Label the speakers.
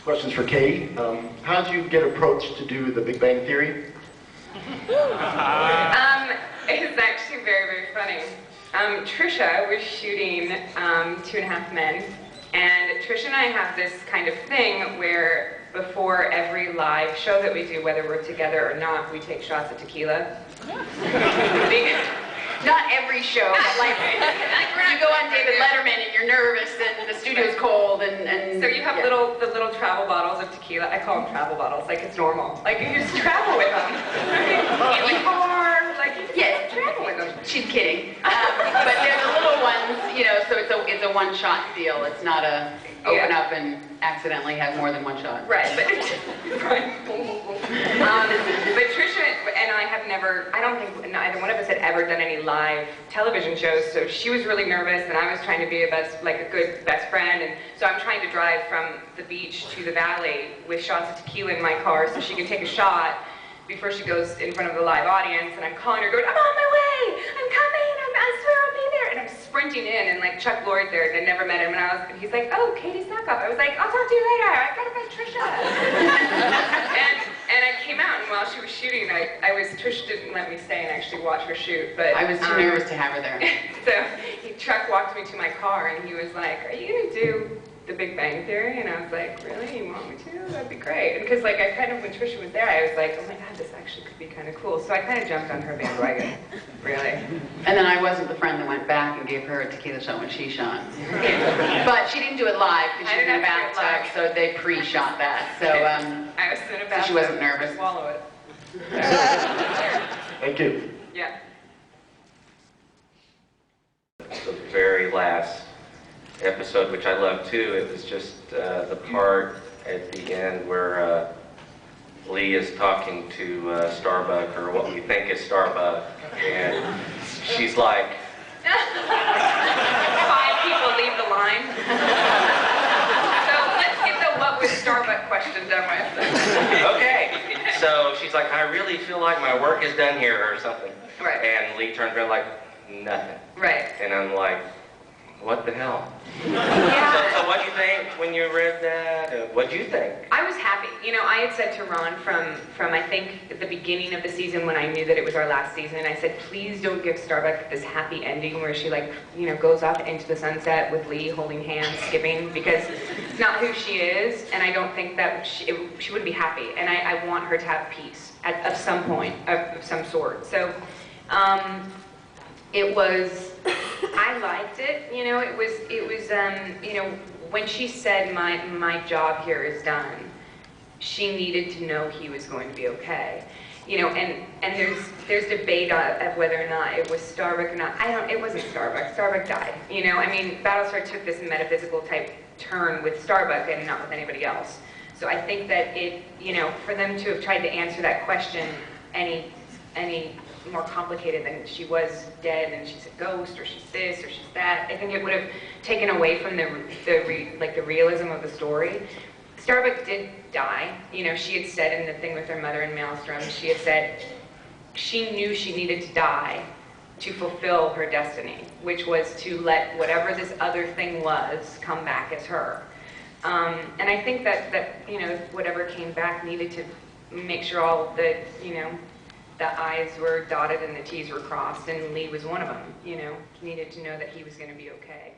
Speaker 1: question's for Katee. How did you get approached to do The Big Bang Theory?
Speaker 2: It's actually very, very funny. Tricia was shooting 2.5 Men, and Tricia and I have this kind of thing where before every live show that we do, whether we're together or not, we take shots of tequila.
Speaker 3: Not every show, but like you go on David Letterman and you're nervous and the studio's cold and
Speaker 2: so you have the little travel bottles of tequila. I call them travel bottles, like it's normal. Like you just travel with them. In the car, like you just travel with them.
Speaker 3: She's kidding. But they're the little ones, you know, so it's a one-shot deal. It's not a open up and accidentally have more than one shot.
Speaker 2: Right, but but Tricia and I have never, I don't think neither one of us had ever done any live television shows, so she was really nervous and I was trying to be a good best friend, and so I'm trying to drive from the beach to the valley with shots of tequila in my car so she can take a shot before she goes in front of the live audience, and I'm calling her going, I'm on my way, I'm coming, I swear I'll be there, and I'm sprinting in, and like Chuck Lorre there, and I never met him, and he's like, oh, Katee Sackhoff. I was like, I'll talk to you later, I gotta find Tricia. and I came out, and while she was shooting, Tricia didn't let me stay and actually watch her shoot, but
Speaker 3: I was too nervous to have her there.
Speaker 2: So Chuck walked me to my car, and he was like, are you gonna do The Big Bang Theory? And I was like, really? You want me to? That'd be great. Because like I kind of, when Tricia was there, I was like, oh my god, this actually could be kind of cool. So I kind of jumped on her bandwagon, really.
Speaker 3: And then I wasn't the friend that went back and gave her a tequila shot when she shot. But she didn't do it live because she was in a bathtub, so they pre-shot that. So
Speaker 2: I was in a bathtub.
Speaker 3: So she wasn't nervous.
Speaker 2: Swallow it.
Speaker 1: Thank you.
Speaker 2: Yeah.
Speaker 4: The very last episode, which I love too, it was just the part at the end where Lee is talking to Starbuck, or what we think is Starbuck, and she's like,
Speaker 2: 5 people leave the line. So let's get the what was Starbuck question done with.
Speaker 4: okay. So she's like, I really feel like my work is done here, or something.
Speaker 2: Right.
Speaker 4: And Lee turns around like, nothing.
Speaker 2: Right.
Speaker 4: And I'm like, what the hell?
Speaker 2: Yeah.
Speaker 4: So what do you think when you read that? What do you think?
Speaker 2: I was happy. You know, I had said to Ron from I think at the beginning of the season when I knew that it was our last season, and I said, please don't give Starbuck this happy ending where she goes off into the sunset with Lee holding hands, skipping, because it's not who she is, and I don't think that she wouldn't be happy, and I want her to have peace at some point of some sort. So it was, I liked it, you know, it was, you know, when she said my job here is done, she needed to know he was going to be okay. You know, and there's debate of whether or not it was Starbuck or not. It wasn't Starbuck. Starbuck died. You know, I mean, Battlestar took this metaphysical type turn with Starbuck and not with anybody else. So I think that you know, for them to have tried to answer that question any more complicated than she was dead and she's a ghost or she's this or she's that, I think it would have taken away from the realism of the story. Starbuck did die. You know, she had said in the thing with her mother in Maelstrom, she had said she knew she needed to die to fulfill her destiny, which was to let whatever this other thing was come back as her. And I think that you know, whatever came back needed to make sure all the, you know, the I's were dotted and the T's were crossed, and Lee was one of them, you know, needed to know that he was going to be okay.